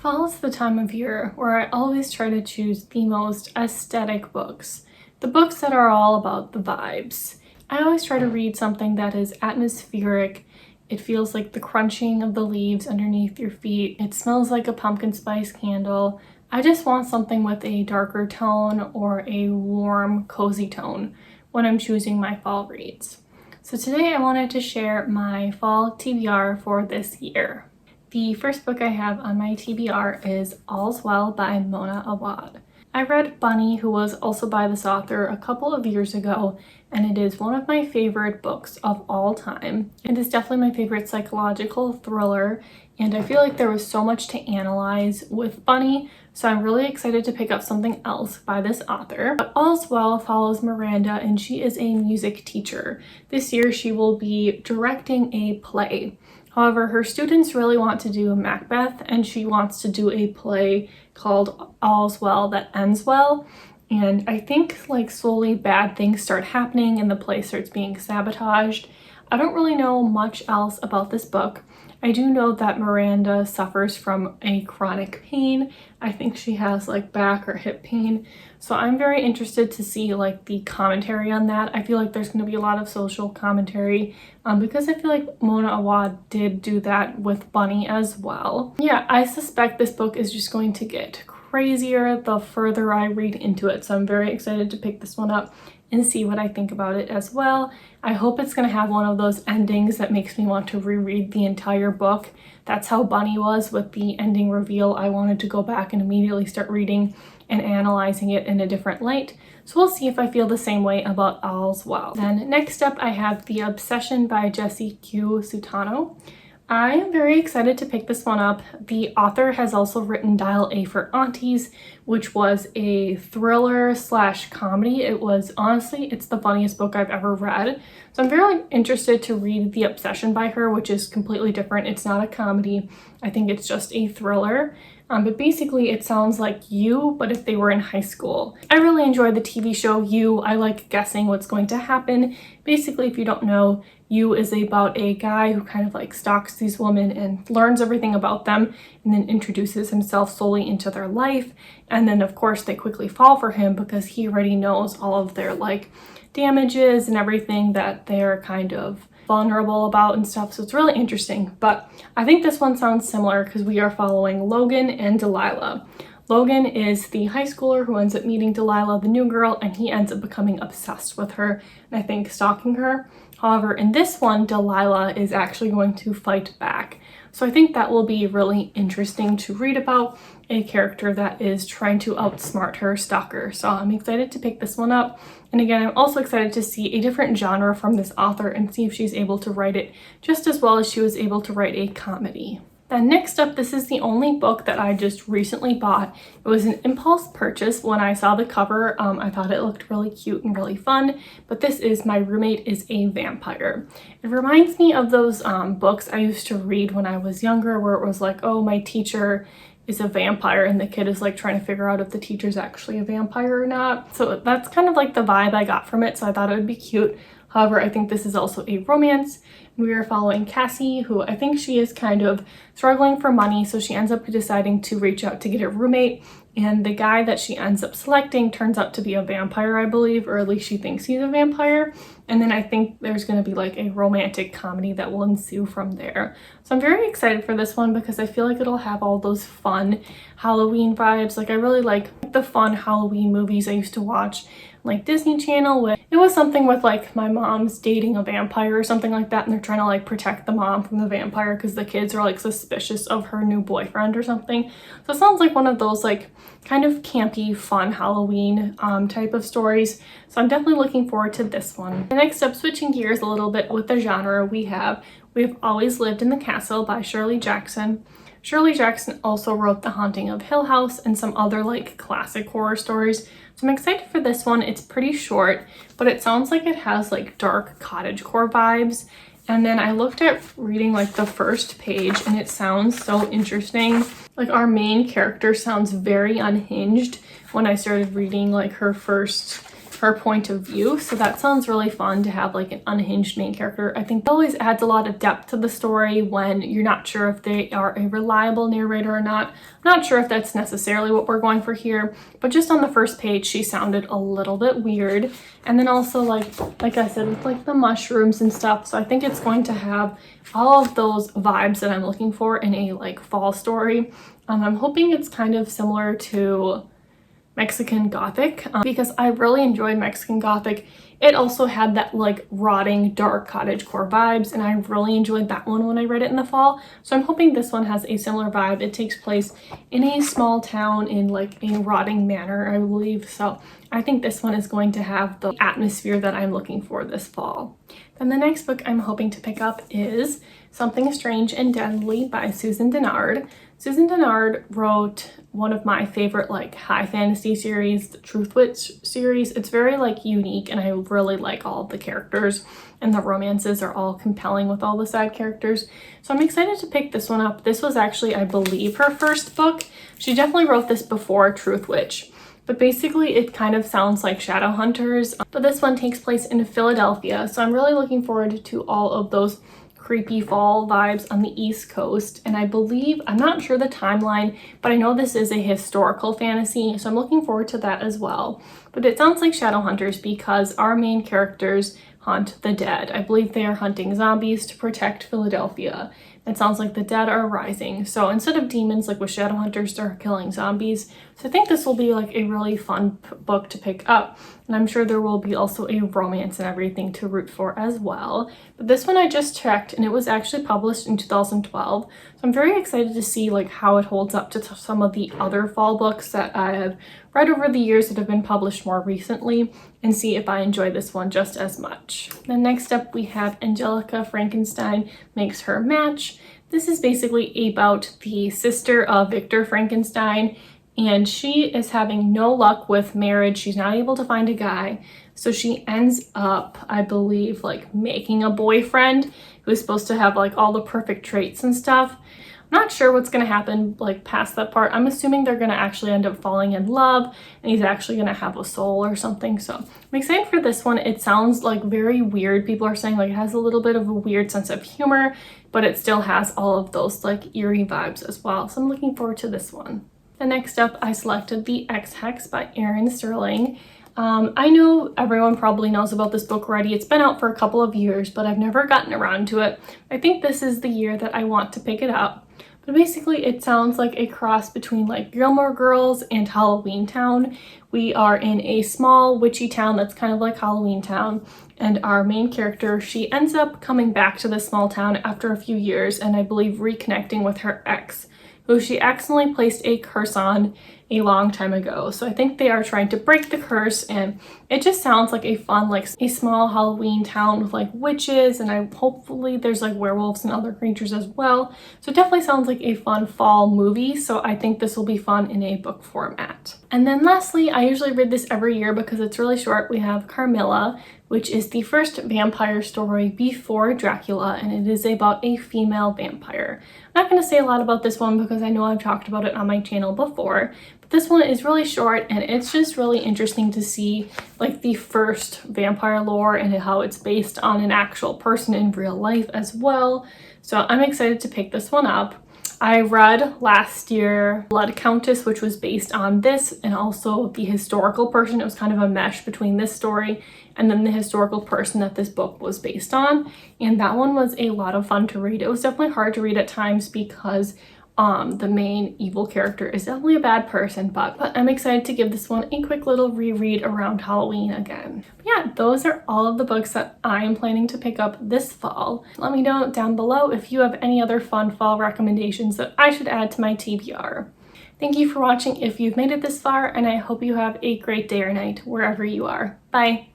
Fall is the time of year where I always try to choose the most aesthetic books, the books that are all about the vibes. I always try to read something that is atmospheric. It feels like the crunching of the leaves underneath your feet. It smells like a pumpkin spice candle. I just want something with a darker tone or a warm, cozy tone when I'm choosing my fall reads. So today I wanted to share my fall TBR for this year. The first book I have on my TBR is All's Well by Mona Awad. I read Bunny, who was also by this author, a couple of years ago, and it is one of my favorite books of all time. It is definitely my favorite psychological thriller, and I feel like there was so much to analyze with Bunny, so I'm really excited to pick up something else by this author. But All's Well follows Miranda, and she is a music teacher. This year she will be directing a play. However, her students really want to do Macbeth, and she wants to do a play called All's Well That Ends Well. And I think slowly bad things start happening and the play starts being sabotaged. I don't really know much else about this book. I do know that Miranda suffers from a chronic pain. I think she has back or hip pain. So I'm very interested to see the commentary on that. I feel like there's going to be a lot of social commentary because I feel like Mona Awad did do that with Bunny as well. Yeah, I suspect this book is just going to get crazier the further I read into it. So I'm very excited to pick this one up and see what I think about it as well. I hope it's going to have one of those endings that makes me want to reread the entire book. That's how Bunny was with the ending reveal. I wanted to go back and immediately start reading and analyzing it in a different light. So we'll see if I feel the same way about All's Well. Then next up I have The Obsession by Jessie Q. Sutano. I am very excited to pick this one up. The author has also written Dial A for Aunties, which was a thriller / comedy. It was honestly, it's the funniest book I've ever read. So I'm very interested to read The Obsession by her, which is completely different. It's not a comedy. I think it's just a thriller. But basically it sounds like You, but if they were in high school. I really enjoyed the TV show You. I like guessing what's going to happen. Basically, if you don't know, You is about a guy who kind of stalks these women and learns everything about them and then introduces himself solely into their life. And then of course they quickly fall for him because he already knows all of their damages and everything that they're kind of vulnerable about and stuff. So it's really interesting. But I think this one sounds similar because we are following Logan and Delilah. Logan is the high schooler who ends up meeting Delilah, the new girl, and he ends up becoming obsessed with her and I think stalking her. However, in this one, Delilah is actually going to fight back. So I think that will be really interesting to read about, a character that is trying to outsmart her stalker. So I'm excited to pick this one up. And again, I'm also excited to see a different genre from this author and see if she's able to write it just as well as she was able to write a comedy. Then next up, this is the only book that I just recently bought. It was an impulse purchase. When I saw the cover, I thought it looked really cute and really fun, but this is My Roommate is a Vampire. It reminds me of those books I used to read when I was younger where it was oh, my teacher is a vampire and the kid is trying to figure out if the teacher's actually a vampire or not. So that's kind of the vibe I got from it, so I thought it would be cute. However, I think this is also a romance. We are following Cassie, who I think she is kind of struggling for money, so she ends up deciding to reach out to get a roommate, and the guy that she ends up selecting turns out to be a vampire, I believe, or at least she thinks he's a vampire. And then I think there's going to be a romantic comedy that will ensue from there. So I'm very excited for this one because I feel it'll have all those fun Halloween vibes. I really like the fun Halloween movies I used to watch Disney Channel. With it was something with my mom's dating a vampire or something like that, and they're trying to protect the mom from the vampire because the kids are suspicious of her new boyfriend or something. So it sounds like one of those kind of campy fun Halloween type of stories. So I'm definitely looking forward to this one. Next up, switching gears a little bit with the genre, We've Always Lived in the Castle by Shirley Jackson. Shirley Jackson also wrote The Haunting of Hill House and some other classic horror stories. So I'm excited for this one. It's pretty short, but it sounds like it has dark cottagecore vibes. And then I looked at reading the first page and it sounds so interesting. Our main character sounds very unhinged when I started reading her first her point of view. So that sounds really fun to have like an unhinged main character. I think that always adds a lot of depth to the story when you're not sure if they are a reliable narrator or not. I'm not sure if that's necessarily what we're going for here, but just on the first page she sounded a little bit weird. And then also like I said, with like the mushrooms and stuff, so I think it's going to have all of those vibes that I'm looking for in a like fall story. I'm hoping it's kind of similar to Mexican Gothic, because I really enjoyed Mexican Gothic. It also had that like rotting dark cottagecore vibes, and I really enjoyed that one when I read it in the fall. So I'm hoping this one has a similar vibe. It takes place in a small town in like a rotting manor, I believe. So I think this one is going to have the atmosphere that I'm looking for this fall. Then the next book I'm hoping to pick up is Something Strange and Deadly by Susan Dennard. Susan Dennard wrote one of my favorite like high fantasy series, the Truth Witch series. It's very like unique, and I really like all of the characters, and the romances are all compelling with all the side characters. So I'm excited to pick this one up. This was actually, I believe, her first book. She definitely wrote this before Truth Witch, but basically it kind of sounds like Shadowhunters, but this one takes place in Philadelphia. So I'm really looking forward to all of those creepy fall vibes on the East Coast. And I believe, I'm not sure the timeline, but I know this is a historical fantasy, so I'm looking forward to that as well. But it sounds like Shadowhunters because our main characters hunt the dead. I believe they are hunting zombies to protect Philadelphia. It sounds like the dead are rising. So instead of demons like with Shadowhunters, they're killing zombies. So I think this will be like a really fun book to pick up. And I'm sure there will be also a romance and everything to root for as well. But this one I just checked, and it was actually published in 2012. So I'm very excited to see like how it holds up to some of the other fall books that I have read over the years that have been published more recently, and see if I enjoy this one just as much. Then next up we have Angelica Frankenstein Makes Her Match. This is basically about the sister of Victor Frankenstein, and she is having no luck with marriage. She's not able to find a guy, so she ends up, I believe, like making a boyfriend who is supposed to have like all the perfect traits and stuff. I'm not sure what's going to happen like past that part. I'm assuming they're going to actually end up falling in love, and he's actually going to have a soul or something. So I'm excited for this one. It sounds like very weird. People are saying like it has a little bit of a weird sense of humor, but it still has all of those like eerie vibes as well. So I'm looking forward to this one. The next up, I selected the X Hex by Erin Sterling. I know everyone probably knows about this book already. It's been out for a couple of years, but I've never gotten around to it. I think this is the year that I want to pick it up. But basically it sounds like a cross between like Gilmore Girls and Halloween Town. We are in a small witchy town that's kind of like Halloween Town, and our main character, she ends up coming back to this small town after a few years, and I believe reconnecting with her ex, who she accidentally placed a curse on a long time ago. So I think they are trying to break the curse, and it just sounds like a fun, like a small Halloween town with like witches, and hopefully there's like werewolves and other creatures as well. So it definitely sounds like a fun fall movie. So I think this will be fun in a book format. And then lastly, I usually read this every year because it's really short. We have Carmilla, which is the first vampire story before Dracula, and it is about a female vampire. I'm not going to say a lot about this one because I know I've talked about it on my channel before, but this one is really short, and it's just really interesting to see like the first vampire lore and how it's based on an actual person in real life as well. So I'm excited to pick this one up. I read last year Blood Countess, which was based on this, and also the historical person. It was kind of a mesh between this story and then the historical person that this book was based on, and that one was a lot of fun to read. It was definitely hard to read at times because the main evil character is definitely a bad person, but I'm excited to give this one a quick little reread around Halloween again. But yeah, those are all of the books that I am planning to pick up this fall. Let me know down below if you have any other fun fall recommendations that I should add to my TBR. Thank you for watching if you've made it this far, and I hope you have a great day or night wherever you are. Bye!